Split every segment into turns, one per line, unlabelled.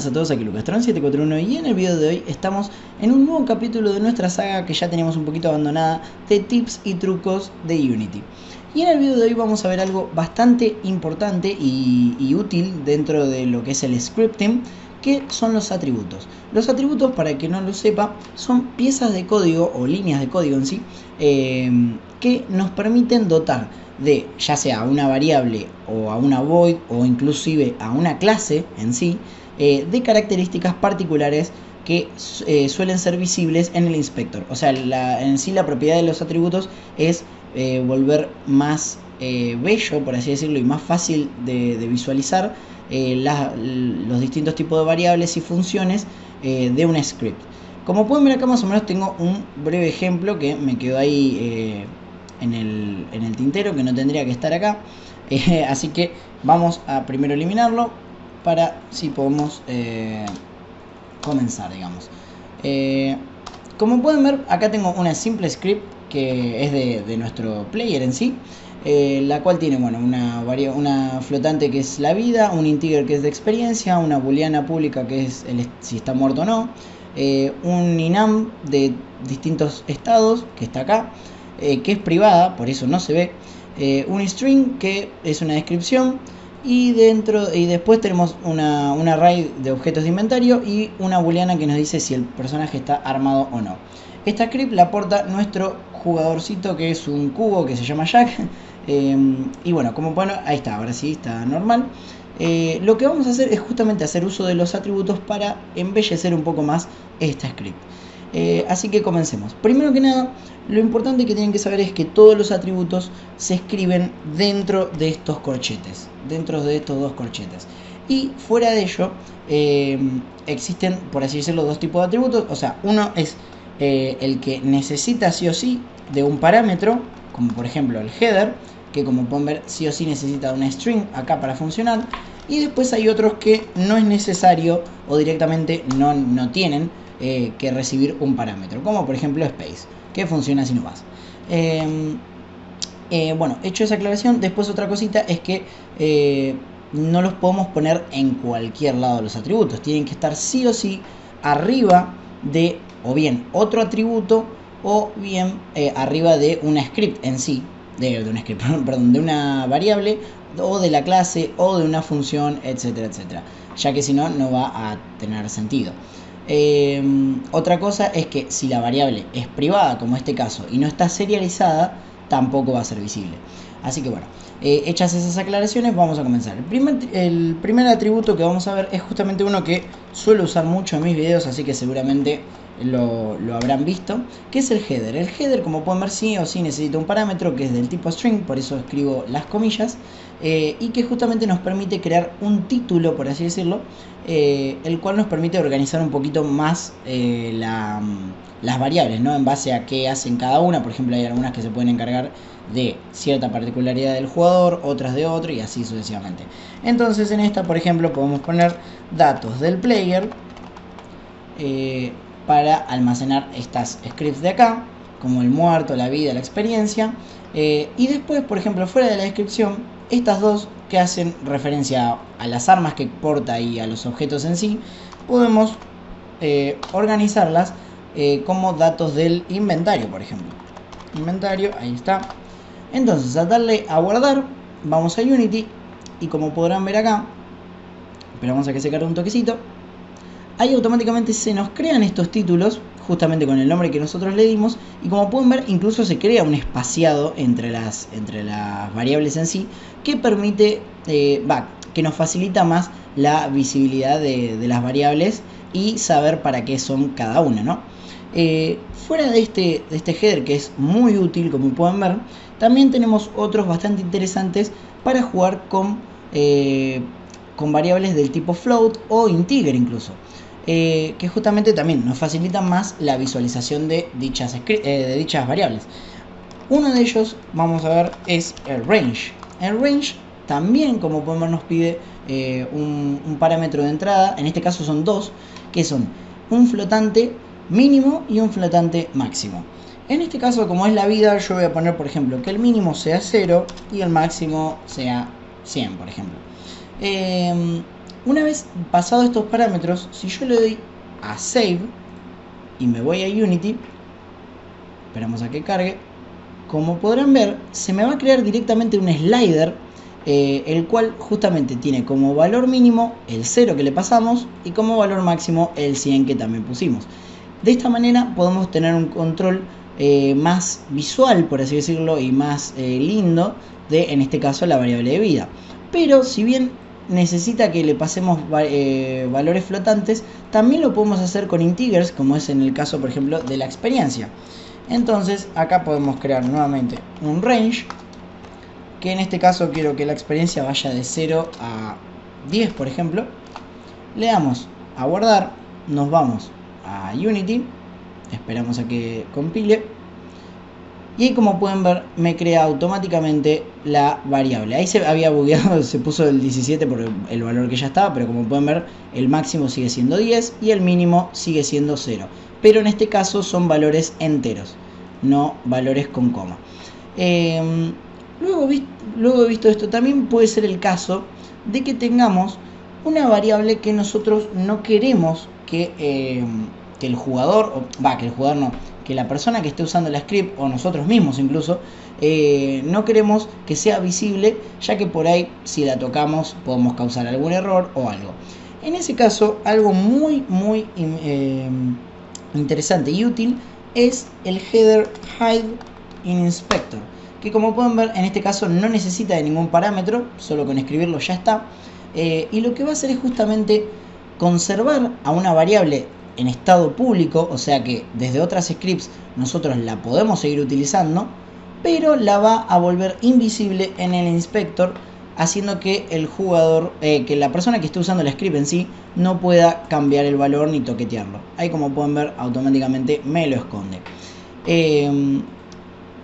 buenas a todos, aquí Lucastron741 y en el video de hoy estamos en un nuevo capítulo de nuestra saga que ya teníamos un poquito abandonada de tips y trucos de Unity. Y en el video de hoy vamos a ver algo bastante importante y útil dentro de lo que es el scripting, que son los atributos. Los atributos, para el que no lo sepa, son piezas de código o líneas de código en sí que nos permiten dotar de ya sea a una variable o a una void o inclusive a una clase en sí de características particulares que suelen ser visibles en el inspector. O sea, en sí la propiedad de los atributos es volver más bello, por así decirlo, y más fácil de visualizar los distintos tipos de variables y funciones de un script. Como pueden ver acá, más o menos tengo un breve ejemplo que me quedó ahí en el tintero, que no tendría que estar acá, así que vamos a primero eliminarlo para si podemos comenzar, digamos. Como pueden ver, acá tengo una simple script que es de nuestro player en sí, la cual tiene, bueno, una flotante que es la vida, un integer que es de experiencia, una booleana pública que es si está muerto o no, un enum de distintos estados que está acá, que es privada, por eso no se ve, un string que es una descripción, y después tenemos un array de objetos de inventario y una booleana que nos dice si el personaje está armado o no. Esta script la aporta nuestro jugadorcito, que es un cubo que se llama Jack, y bueno, como bueno, ahí está, ahora sí está normal. Lo que vamos a hacer es justamente hacer uso de los atributos para embellecer un poco más esta script. Así que comencemos. Primero que nada, lo importante que tienen que saber es que todos los atributos se escriben dentro de estos corchetes, dentro de estos dos corchetes. Y fuera de ello, existen, por así decirlo, dos tipos de atributos. O sea, uno es el que necesita sí o sí de un parámetro, como por ejemplo el header, que como pueden ver sí o sí necesita una string acá para funcionar. Y después hay otros que no es necesario o directamente no tienen que recibir un parámetro, como por ejemplo space, que funciona si no vas. Bueno, hecho esa aclaración, después otra cosita es que no los podemos poner en cualquier lado de los atributos, tienen que estar sí o sí arriba de o bien otro atributo o bien arriba de una script en sí, de una variable o de la clase o de una función, etcétera, etcétera, ya que si no, no va a tener sentido. Otra cosa es que si la variable es privada, como este caso, y no está serializada, tampoco va a ser visible. Así que bueno, hechas esas aclaraciones, vamos a comenzar. El primer atributo que vamos a ver es justamente uno que suelo usar mucho en mis videos, así que seguramente lo habrán visto, que es el header. El header, como pueden ver, sí o sí necesita un parámetro que es del tipo string, por eso escribo las comillas, y que justamente nos permite crear un título, por así decirlo, el cual nos permite organizar un poquito más las variables, ¿no? En base a qué hacen cada una. Por ejemplo, hay algunas que se pueden encargar de cierta particularidad del jugador, otras de otro, y así sucesivamente. Entonces en esta, por ejemplo, podemos poner datos del player para almacenar estas scripts de acá, como el muerto, la vida, la experiencia, y después, por ejemplo, fuera de la descripción, estas dos que hacen referencia a las armas que porta y a los objetos en sí, podemos organizarlas como datos del inventario, por ejemplo. Inventario, ahí está. Entonces, al darle a guardar, vamos a Unity y como podrán ver acá, esperamos a que se cargue un toquecito, ahí automáticamente se nos crean estos títulos justamente con el nombre que nosotros le dimos, y como pueden ver incluso se crea un espaciado entre las variables en sí, que permite, que nos facilita más la visibilidad de las variables y saber para qué son cada una, ¿no? Fuera de este header, que es muy útil, como pueden ver, también tenemos otros bastante interesantes para jugar con variables del tipo float o integer incluso, que justamente también nos facilitan más la visualización de dichas variables. Uno de ellos, vamos a ver, es el range. El range también, como podemos ver, nos pide un parámetro de entrada. En este caso son dos, que son un flotante mínimo y un flotante máximo. En este caso, como es la vida, yo voy a poner, por ejemplo, que el mínimo sea 0 y el máximo sea 100, por ejemplo. Una vez pasados estos parámetros, si yo le doy a Save y me voy a Unity, esperamos a que cargue, como podrán ver, se me va a crear directamente un slider, el cual justamente tiene como valor mínimo el 0 que le pasamos y como valor máximo el 100 que también pusimos. De esta manera podemos tener un control más visual, por así decirlo, y más lindo de, en este caso, la variable de vida. Pero si bien necesita que le pasemos valores flotantes, también lo podemos hacer con integers, como es en el caso, por ejemplo, de la experiencia. Entonces acá podemos crear nuevamente un range, que en este caso quiero que la experiencia vaya de 0 a 10, por ejemplo. Le damos a guardar, nos vamos a Unity, esperamos a que compile, y como pueden ver me crea automáticamente la variable. Ahí se había bugueado, se puso el 17 por el valor que ya estaba, pero como pueden ver el máximo sigue siendo 10 y el mínimo sigue siendo 0, pero en este caso son valores enteros, no valores con coma. Luego de visto esto, también puede ser el caso de que tengamos una variable que nosotros no queremos que el jugador, que la persona que esté usando la script, o nosotros mismos incluso, no queremos que sea visible, ya que por ahí si la tocamos podemos causar algún error o algo. En ese caso, algo muy interesante y útil es el header hide in inspector, que como pueden ver en este caso no necesita de ningún parámetro, solo con escribirlo ya está. Y lo que va a hacer es justamente conservar a una variable en estado público, o sea que desde otras scripts nosotros la podemos seguir utilizando, pero la va a volver invisible en el inspector, haciendo que el jugador, que la persona que esté usando la script en sí, no pueda cambiar el valor ni toquetearlo. Ahí como pueden ver automáticamente me lo esconde.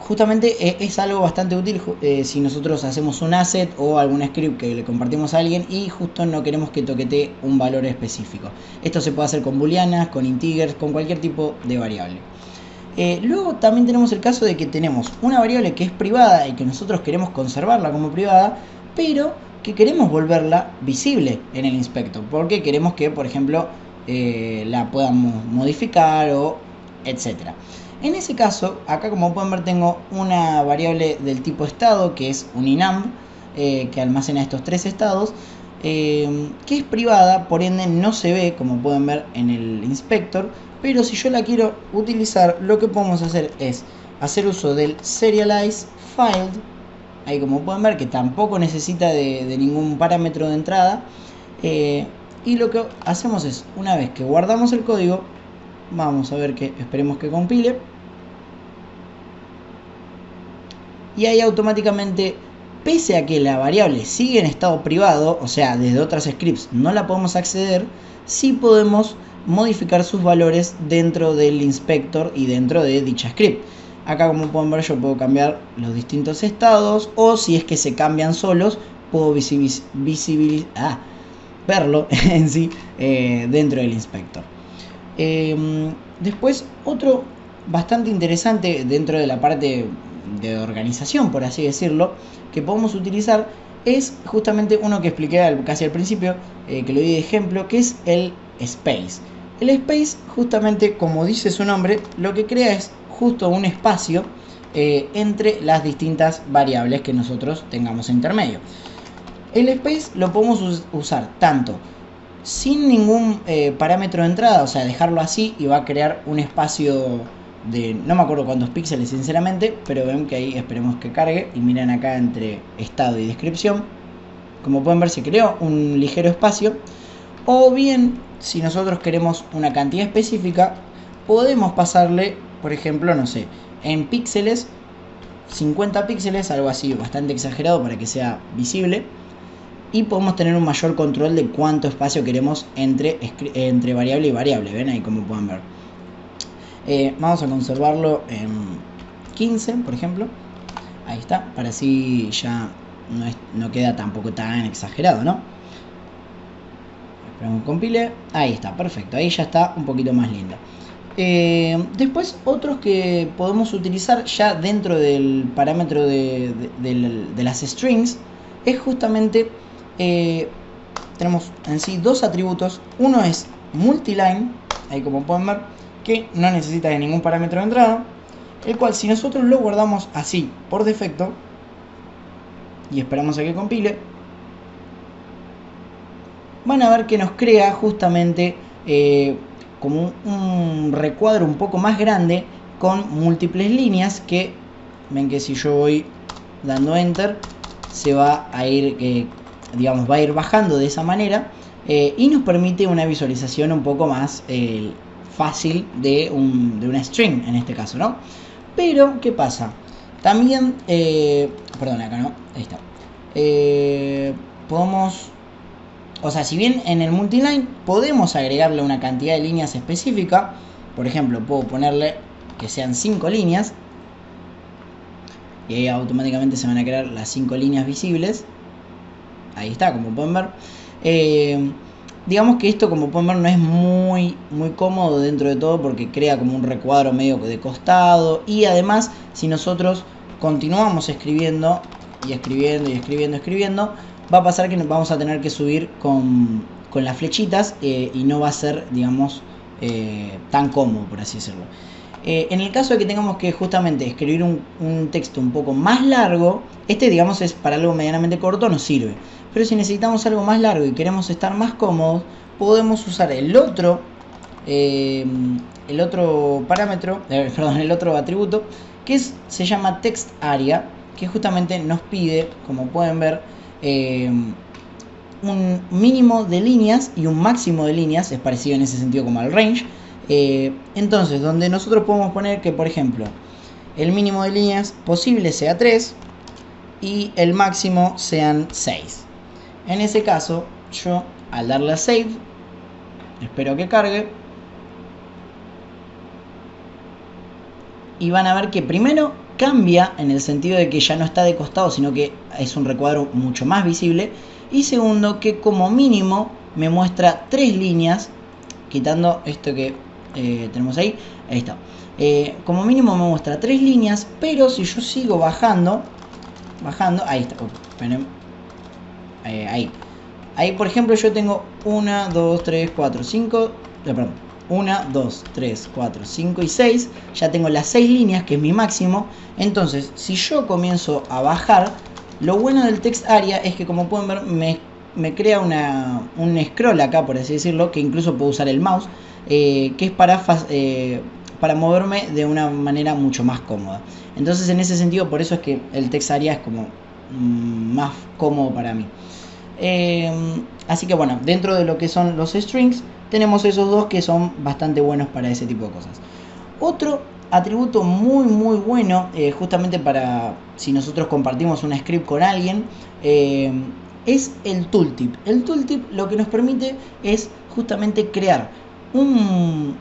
Justamente es algo bastante útil si nosotros hacemos un asset o algún script que le compartimos a alguien y justo no queremos que toquetee un valor específico. Esto se puede hacer con booleanas, con integers, con cualquier tipo de variable. Luego también tenemos el caso de que tenemos una variable que es privada y que nosotros queremos conservarla como privada, pero que queremos volverla visible en el inspector, porque queremos que, por ejemplo, la podamos modificar o etcétera. En ese caso, acá como pueden ver tengo una variable del tipo estado, que es un enum, que almacena estos tres estados, que es privada, por ende no se ve, como pueden ver en el inspector, pero si yo la quiero utilizar, lo que podemos hacer es hacer uso del serialize filed, ahí como pueden ver que tampoco necesita de ningún parámetro de entrada, y lo que hacemos es, una vez que guardamos el código, vamos a ver que esperemos que compile, y ahí automáticamente, pese a que la variable sigue en estado privado, o sea desde otras scripts no la podemos acceder, sí podemos modificar sus valores dentro del inspector y dentro de dicha script. Acá como pueden ver yo puedo cambiar los distintos estados, o si es que se cambian solos puedo verlo en sí dentro del inspector. Después otro bastante interesante dentro de la parte de organización, por así decirlo, que podemos utilizar es justamente uno que expliqué casi al principio, que lo di de ejemplo, que es el space. El space, justamente como dice su nombre, lo que crea es justo un espacio entre las distintas variables que nosotros tengamos en intermedio. El space lo podemos usar tanto sin ningún parámetro de entrada, o sea, dejarlo así y va a crear un espacio de no me acuerdo cuántos píxeles sinceramente, pero ven que ahí esperemos que cargue y miren acá entre estado y descripción, como pueden ver se creó un ligero espacio. O bien si nosotros queremos una cantidad específica, podemos pasarle, por ejemplo, no sé, en píxeles, 50 píxeles, algo así bastante exagerado para que sea visible, y podemos tener un mayor control de cuánto espacio queremos entre variable y variable. Ven ahí como pueden ver. Vamos a conservarlo en 15, por ejemplo. Ahí está, para así ya no queda tampoco tan exagerado, ¿no? Esperamos que compile. Ahí está, perfecto. Ahí ya está un poquito más lindo. Después otros que podemos utilizar ya dentro del parámetro de las strings es justamente tenemos en sí dos atributos. Uno es multiline, ahí como pueden ver, que no necesita de ningún parámetro de entrada, el cual si nosotros lo guardamos así por defecto y esperamos a que compile, van a ver que nos crea justamente como un recuadro un poco más grande con múltiples líneas que ven que si yo voy dando enter se va a ir digamos va a ir bajando de esa manera, y nos permite una visualización un poco más fácil de una string en este caso, ¿no? Pero ¿qué pasa? También perdón, acá no, ahí está, podemos, o sea, si bien en el multiline podemos agregarle una cantidad de líneas específica, por ejemplo, puedo ponerle que sean 5 líneas y ahí automáticamente se van a crear las 5 líneas visibles. Ahí está, como pueden ver. Digamos que esto, como pueden ver, no es muy cómodo dentro de todo porque crea como un recuadro medio de costado, y además si nosotros continuamos escribiendo y escribiendo, va a pasar que nos vamos a tener que subir con las flechitas, y no va a ser, digamos, tan cómodo, por así decirlo. En el caso de que tengamos que justamente escribir un texto un poco más largo, digamos es para algo medianamente corto, nos sirve. Pero si necesitamos algo más largo y queremos estar más cómodos, podemos usar el otro parámetro, perdón, el otro atributo, que se llama TextArea, que justamente nos pide, como pueden ver, un mínimo de líneas y un máximo de líneas. Es parecido en ese sentido como al range. Entonces, donde nosotros podemos poner que, por ejemplo, el mínimo de líneas posible sea 3 y el máximo sean 6. En ese caso, yo al darle a save, espero que cargue, y van a ver que primero cambia en el sentido de que ya no está de costado, sino que es un recuadro mucho más visible, y segundo, que como mínimo me muestra 3 líneas, quitando esto que tenemos ahí está, como mínimo me muestra 3 líneas, pero si yo sigo bajando, ahí está, ahí por ejemplo yo tengo 1, 2, 3, 4, 5, perdón, 1, 2, 3, 4, 5 y 6, ya tengo las 6 líneas, que es mi máximo. Entonces, si yo comienzo a bajar, lo bueno del TextArea es que, como pueden ver, me crea un scroll acá, por así decirlo, que incluso puedo usar el mouse, que es para moverme de una manera mucho más cómoda. Entonces, en ese sentido, por eso es que el TextArea es como más cómodo para mí. Así que bueno, dentro de lo que son los strings, tenemos esos dos que son bastante buenos para ese tipo de cosas. Otro atributo muy bueno, justamente para si nosotros compartimos una script con alguien, es el tooltip. El tooltip lo que nos permite es justamente crear un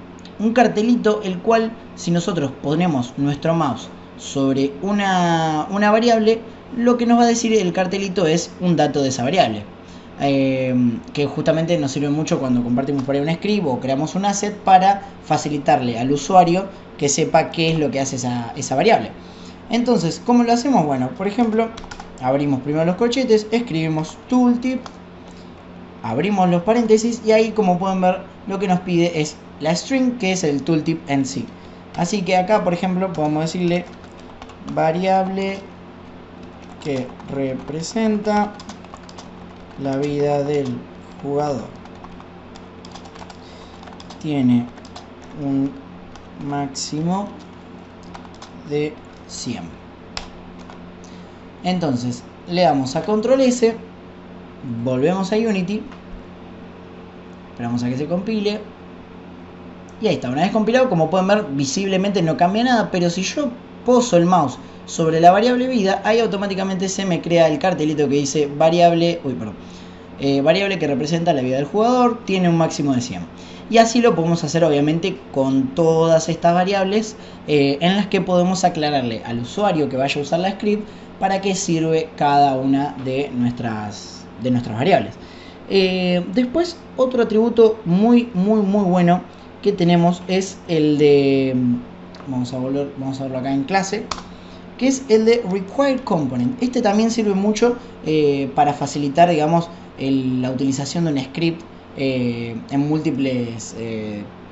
cartelito, el cual, si nosotros ponemos nuestro mouse sobre una variable, lo que nos va a decir el cartelito es un dato de esa variable, que justamente nos sirve mucho cuando compartimos por ahí un script o creamos un asset, para facilitarle al usuario que sepa qué es lo que hace esa variable. Entonces, ¿cómo lo hacemos? Bueno, por ejemplo, abrimos primero los corchetes, escribimos tooltip, abrimos los paréntesis, y ahí, como pueden ver, lo que nos pide es la string, que es el tooltip en sí. Así que acá, por ejemplo, podemos decirle variable que representa la vida del jugador tiene un máximo de 100. Entonces le damos a control S, volvemos a Unity, esperamos a que se compile, y ahí está. Una vez compilado, como pueden ver, visiblemente no cambia nada, pero si yo poso el mouse sobre la variable vida, ahí automáticamente se me crea el cartelito que dice variable que representa la vida del jugador, tiene un máximo de 100. Y así lo podemos hacer, obviamente, con todas estas variables, en las que podemos aclararle al usuario que vaya a usar la script para qué sirve cada una de nuestras variables. Después, otro atributo muy bueno que tenemos es el de, vamos a verlo acá en clase, que es el de Required Component. Este también sirve mucho para facilitar, digamos, la utilización de un script en múltiples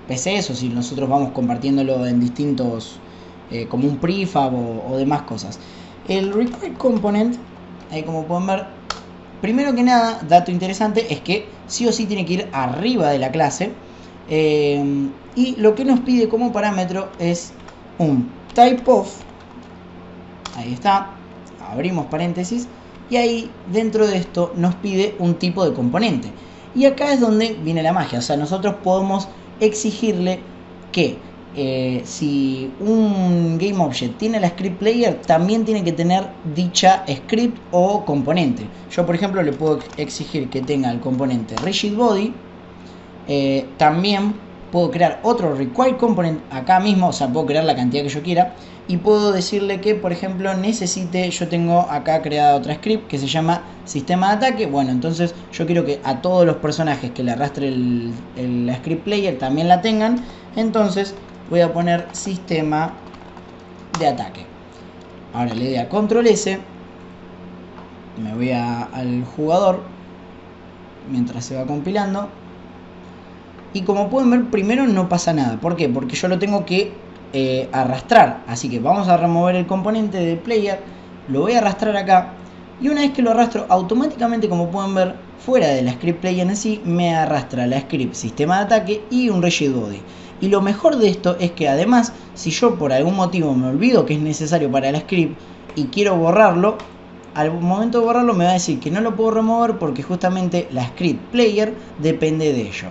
PCs, o si nosotros vamos compartiéndolo en distintos, como un prefab o demás cosas. El Required Component, ahí como pueden ver, primero que nada, dato interesante, es que sí o sí tiene que ir arriba de la clase. Y lo que nos pide como parámetro es un typeOf. Ahí está, abrimos paréntesis, y ahí dentro de esto nos pide un tipo de componente. Y acá es donde viene la magia, o sea, nosotros podemos exigirle que si un GameObject tiene la script player, también tiene que tener dicha script o componente. Yo, por ejemplo, le puedo exigir que tenga el componente RigidBody. También puedo crear otro Required Component acá mismo, o sea, puedo crear la cantidad que yo quiera. Y puedo decirle que, por ejemplo, necesite, yo tengo acá creada otra script que se llama sistema de ataque. Bueno, entonces yo quiero que a todos los personajes que le arrastre la script player también la tengan. Entonces voy a poner sistema de ataque. Ahora le doy a control S, me voy al jugador mientras se va compilando. Y como pueden ver, primero no pasa nada. ¿Por qué? Porque yo lo tengo que arrastrar. Así que vamos a remover el componente de player. Lo voy a arrastrar acá. Y una vez que lo arrastro, automáticamente, como pueden ver, fuera de la script player en sí, me arrastra la script sistema de ataque y un RigidBody. Y lo mejor de esto es que además, si yo por algún motivo me olvido que es necesario para la script y quiero borrarlo, al momento de borrarlo me va a decir que no lo puedo remover porque justamente la script player depende de ello.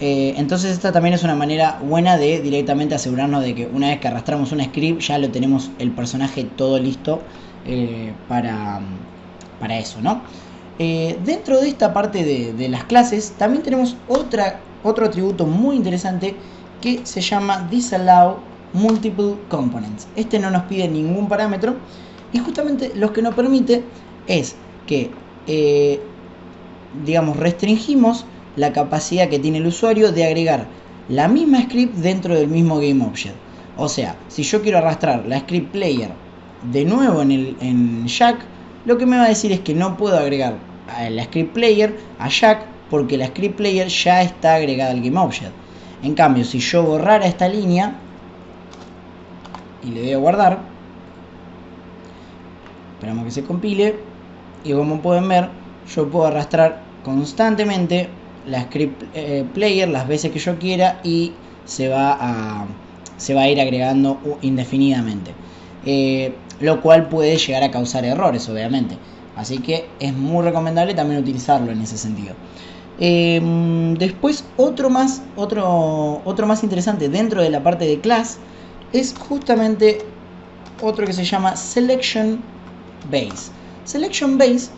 Entonces esta también es una manera buena de directamente asegurarnos de que una vez que arrastramos un script ya lo tenemos el personaje todo listo para eso, ¿no? Dentro de esta parte de las clases también tenemos otro atributo muy interesante que se llama Disallow Multiple Components. Este no nos pide ningún parámetro y justamente lo que nos permite es que digamos, restringimos la capacidad que tiene el usuario de agregar la misma script dentro del mismo GameObject. O sea, si yo quiero arrastrar la script player de nuevo en Jack, lo que me va a decir es que no puedo agregar a la script player a Jack porque la script player ya está agregada al GameObject. En cambio, si yo borrara esta línea y le doy a guardar, esperamos que se compile, y como pueden ver, yo puedo arrastrar constantemente la script player las veces que yo quiera y se va a ir agregando indefinidamente, lo cual puede llegar a causar errores, obviamente. Así que es muy recomendable también utilizarlo en ese sentido. Después otro más interesante dentro de la parte de class es justamente otro que se llama Selection Base. Selection Base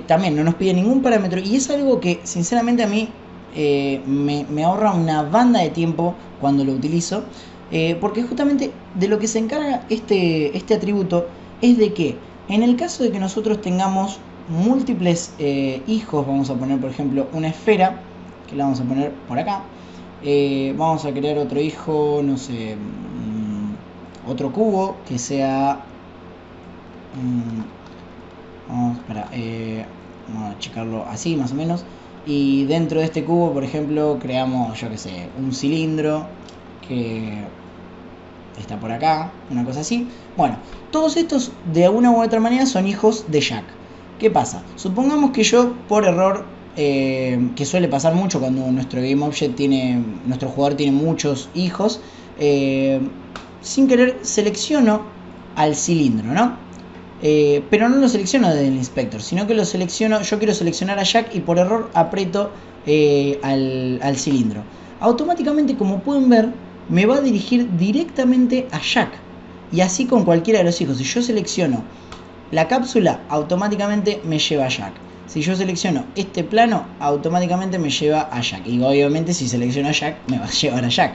también no nos pide ningún parámetro y es algo que sinceramente a mí me ahorra una banda de tiempo cuando lo utilizo, porque justamente de lo que se encarga este atributo es de que en el caso de que nosotros tengamos múltiples hijos, vamos a poner por ejemplo una esfera, que la vamos a poner por acá, vamos a crear otro hijo, no sé, otro cubo que sea vamos a checarlo así más o menos, y dentro de este cubo por ejemplo creamos, yo que sé, un cilindro que está por acá, una cosa así. Bueno, todos estos de alguna u otra manera son hijos de Jack. ¿Qué pasa? Supongamos que yo por error, que suele pasar mucho cuando nuestro GameObject nuestro jugador tiene muchos hijos, sin querer selecciono al cilindro, ¿no? Pero no lo selecciono desde el inspector, sino que yo quiero seleccionar a Jack y por error aprieto al cilindro. Automáticamente, como pueden ver, me va a dirigir directamente a Jack. Y así con cualquiera de los hijos. Si yo selecciono la cápsula, automáticamente me lleva a Jack. Si yo selecciono este plano, automáticamente me lleva a Jack. Y obviamente si selecciono a Jack, me va a llevar a Jack.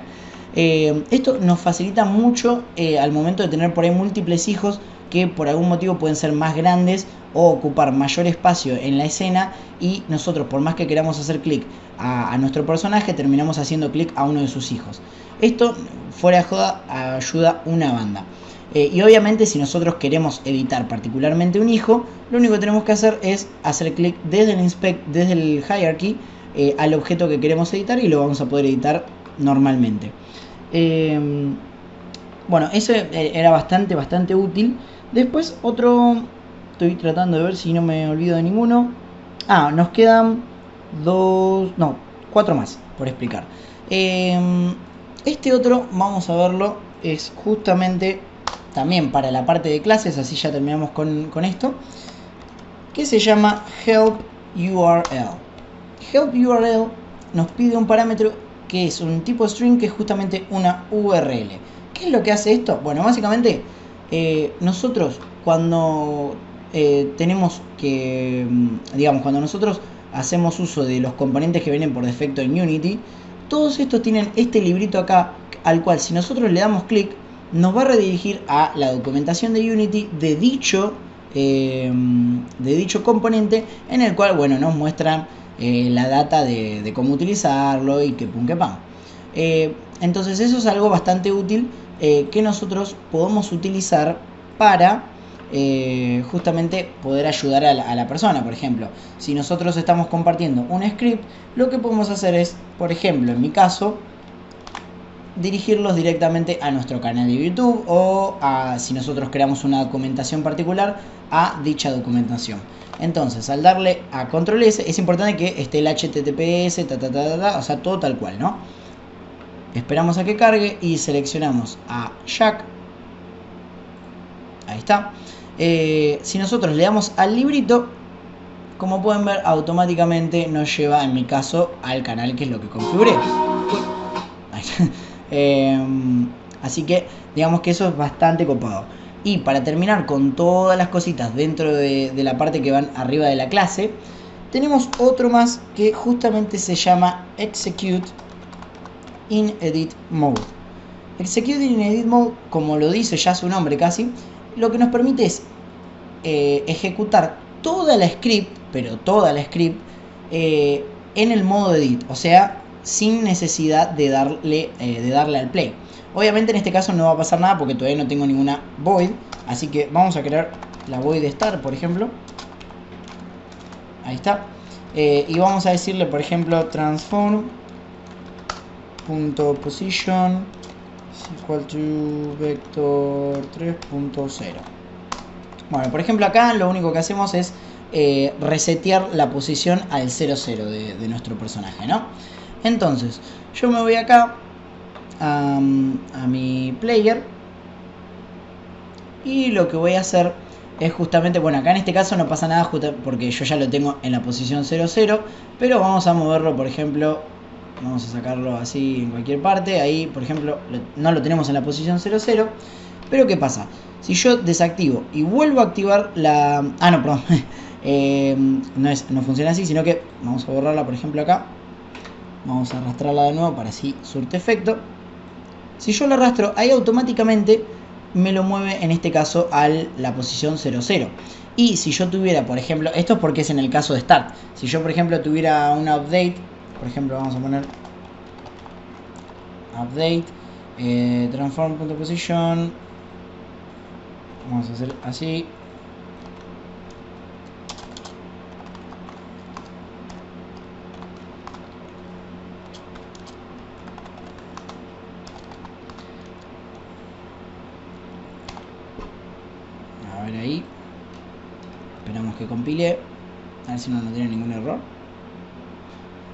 Esto nos facilita mucho al momento de tener por ahí múltiples hijos que por algún motivo pueden ser más grandes o ocupar mayor espacio en la escena, y nosotros, por más que queramos hacer clic a nuestro personaje, terminamos haciendo clic a uno de sus hijos. Esto, fuera de joda, ayuda una banda. Y obviamente si nosotros queremos editar particularmente un hijo, lo único que tenemos que hacer es hacer clic desde el inspect, desde el hierarchy, al objeto que queremos editar y lo vamos a poder editar normalmente. Bueno, eso era bastante útil. Después otro, estoy tratando de ver si no me olvido de ninguno. Nos quedan cuatro más por explicar. Este otro, vamos a verlo, es justamente también para la parte de clases, así ya terminamos con esto, que se llama help URL. Help URL nos pide un parámetro que es un tipo string, que es justamente una URL. ¿Qué es lo que hace esto? Bueno, básicamente nosotros cuando tenemos que, digamos, cuando nosotros hacemos uso de los componentes que vienen por defecto en Unity, todos estos tienen este librito acá, al cual si nosotros le damos clic, nos va a redirigir a la documentación de Unity de dicho componente, en el cual, bueno, nos muestran la data de cómo utilizarlo y que pum que pam. Entonces eso es algo bastante útil que nosotros podemos utilizar para justamente poder ayudar a la persona. Por ejemplo, si nosotros estamos compartiendo un script, lo que podemos hacer es, por ejemplo, en mi caso, dirigirlos directamente a nuestro canal de YouTube o si nosotros creamos una documentación particular, a dicha documentación. Entonces, al darle a control S, es importante que esté el HTTPS, o sea, todo tal cual, ¿no? Esperamos a que cargue y seleccionamos a Jack. Ahí está. Si nosotros le damos al librito, como pueden ver, automáticamente nos lleva, en mi caso, al canal, que es lo que configuré. Así que digamos que eso es bastante copado. Y para terminar con todas las cositas dentro de la parte que van arriba de la clase, tenemos otro más que justamente se llama Execute in Edit Mode. Execute in Edit Mode, como lo dice ya su nombre casi, lo que nos permite es ejecutar toda la script, pero toda la script en el modo de edit, o sea, sin necesidad de darle al play. Obviamente en este caso no va a pasar nada porque todavía no tengo ninguna void, así que vamos a crear la void de start, por ejemplo. Ahí está. Y vamos a decirle, por ejemplo, transform.position is equal to vector 3.0. Bueno, por ejemplo acá lo único que hacemos es resetear la posición al 00 de nuestro personaje, ¿no? Entonces, yo me voy acá a mi player y lo que voy a hacer es justamente, bueno, acá en este caso no pasa nada porque yo ya lo tengo en la posición 00, pero vamos a moverlo, por ejemplo, vamos a sacarlo así en cualquier parte. Ahí, por ejemplo, no lo tenemos en la posición 00, pero ¿qué pasa? Si yo desactivo y vuelvo a activar la... no, perdón. No funciona así, sino que vamos a borrarla, por ejemplo, acá. Vamos a arrastrarla de nuevo para así surte efecto. Si yo la arrastro, ahí automáticamente me lo mueve, en este caso, a la posición 00. Y si yo tuviera, por ejemplo, esto es porque es en el caso de start. Si yo, por ejemplo, tuviera una update, por ejemplo, vamos a poner update, transform.position, vamos a hacer así. A ver ahí. Esperamos que compile. A ver si no tiene ningún error.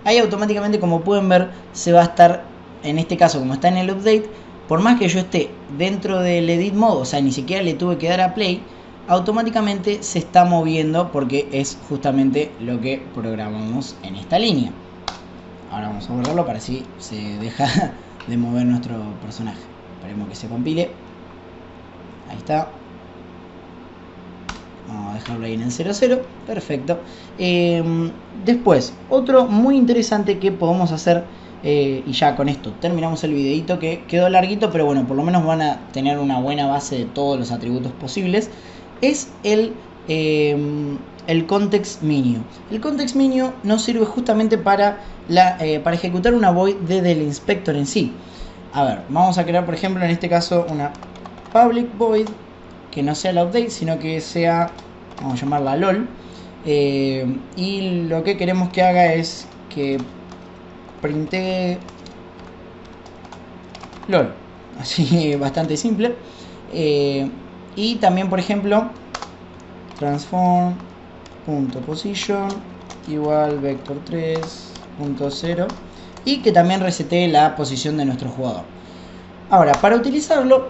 Ahí automáticamente, como pueden ver, se va a estar, en este caso, como está en el update, por más que yo esté dentro del edit mode, o sea, ni siquiera le tuve que dar a play, automáticamente se está moviendo porque es justamente lo que programamos en esta línea. Ahora vamos a borrarlo para así se deja de mover nuestro personaje. Esperemos que se compile. Ahí está. Vamos a dejarlo ahí en el 00. Perfecto. Después, otro muy interesante que podemos hacer, y ya con esto terminamos el videito, que quedó larguito, pero bueno, por lo menos van a tener una buena base de todos los atributos posibles, es el context menu. El context menu nos sirve justamente para ejecutar una void desde el inspector en sí. A ver, vamos a crear, por ejemplo, en este caso una public void, que no sea la update, sino que sea, vamos a llamarla LOL. Y lo que queremos que haga es que printe LOL. Así, bastante simple. Y también, por ejemplo, transform.position igual vector 3.0 y que también resete la posición de nuestro jugador. Ahora, para utilizarlo,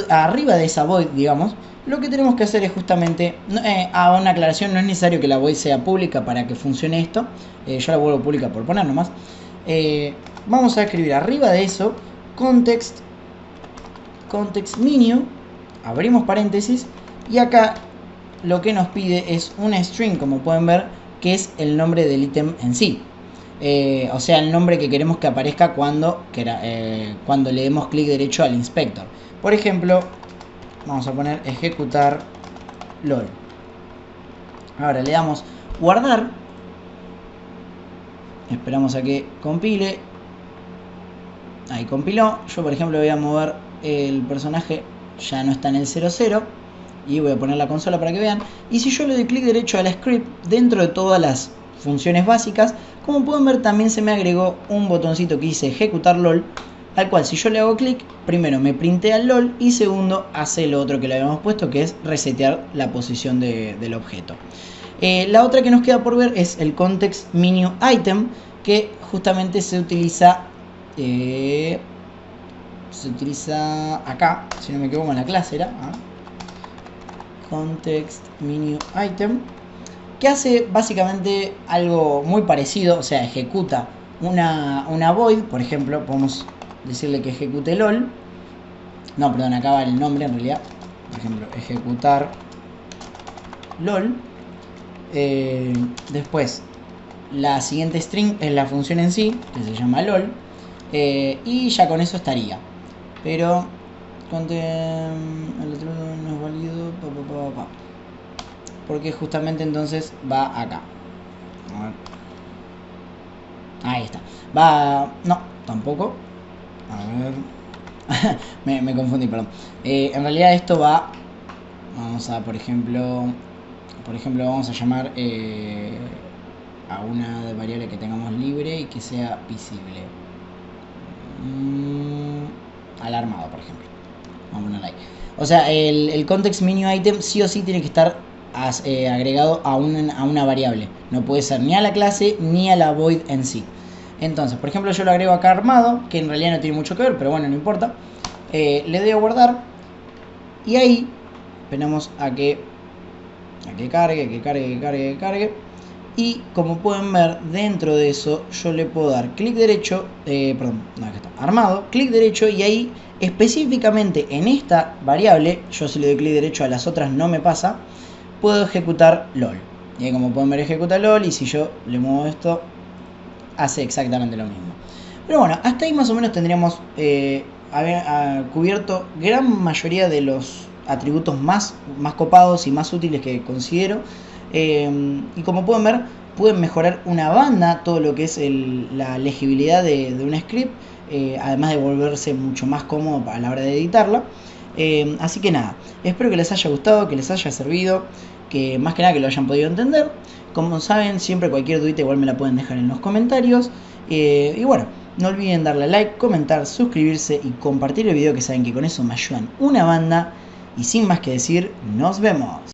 arriba de esa void, digamos, lo que tenemos que hacer es justamente, una aclaración, no es necesario que la void sea pública para que funcione esto. Yo la vuelvo pública por poner nomás. Vamos a escribir arriba de eso, context menu, abrimos paréntesis, y acá lo que nos pide es una string, como pueden ver, que es el nombre del ítem en sí. O sea, el nombre que queremos que aparezca cuando le demos clic derecho al inspector. Por ejemplo, vamos a poner ejecutar LOL. Ahora le damos guardar. Esperamos a que compile. Ahí compiló. Yo, por ejemplo, voy a mover el personaje. Ya no está en el 00. Y voy a poner la consola para que vean. Y si yo le doy clic derecho al script, dentro de todas las funciones básicas, como pueden ver, también se me agregó un botoncito que dice ejecutar LOL, al cual si yo le hago clic, primero me printea el LOL y segundo hace lo otro que le habíamos puesto, que es resetear la posición del objeto. La otra que nos queda por ver es el context menu item, que justamente se utiliza acá, si no me equivoco, en la clase era context menu item, que hace básicamente algo muy parecido, o sea, ejecuta una void. Por ejemplo, podemos decirle que ejecute LOL. No, perdón, acá va el nombre en realidad. Por ejemplo, ejecutar LOL. Después, la siguiente string es la función en sí, que se llama LOL. Y ya con eso estaría. Pero el otro no es válido. Porque justamente entonces va acá. A ver. Ahí está. No, tampoco. A ver. me confundí, perdón. En realidad esto va. Vamos a, por ejemplo, vamos a llamar a una variable que tengamos libre y que sea visible. Alarmado, por ejemplo. Vamos a ponerla ahí. O sea, el context menu item sí o sí tiene que estar agregado a una variable. No puede ser ni a la clase ni a la void en sí. Entonces, por ejemplo, yo lo agrego acá armado, que en realidad no tiene mucho que ver, pero bueno, no importa. Le doy a guardar y ahí esperamos a que cargue. Y como pueden ver, dentro de eso yo le puedo dar clic derecho, armado, clic derecho, y ahí específicamente en esta variable, yo si le doy clic derecho, a las otras no me pasa, puedo ejecutar LOL. Y ahí, como pueden ver, ejecuta LOL, y si yo le muevo esto, hace exactamente lo mismo. Pero bueno, hasta ahí más o menos tendríamos cubierto gran mayoría de los atributos más copados y más útiles que considero. Y como pueden ver, pueden mejorar una banda todo lo que es la legibilidad de un script, además de volverse mucho más cómodo a la hora de editarla. Así que nada, espero que les haya gustado, que les haya servido, que más que nada que lo hayan podido entender. Como saben, siempre cualquier dudita igual me la pueden dejar en los comentarios. Y bueno, no olviden darle a like, comentar, suscribirse y compartir el video, que saben que con eso me ayudan una banda. Y sin más que decir, nos vemos.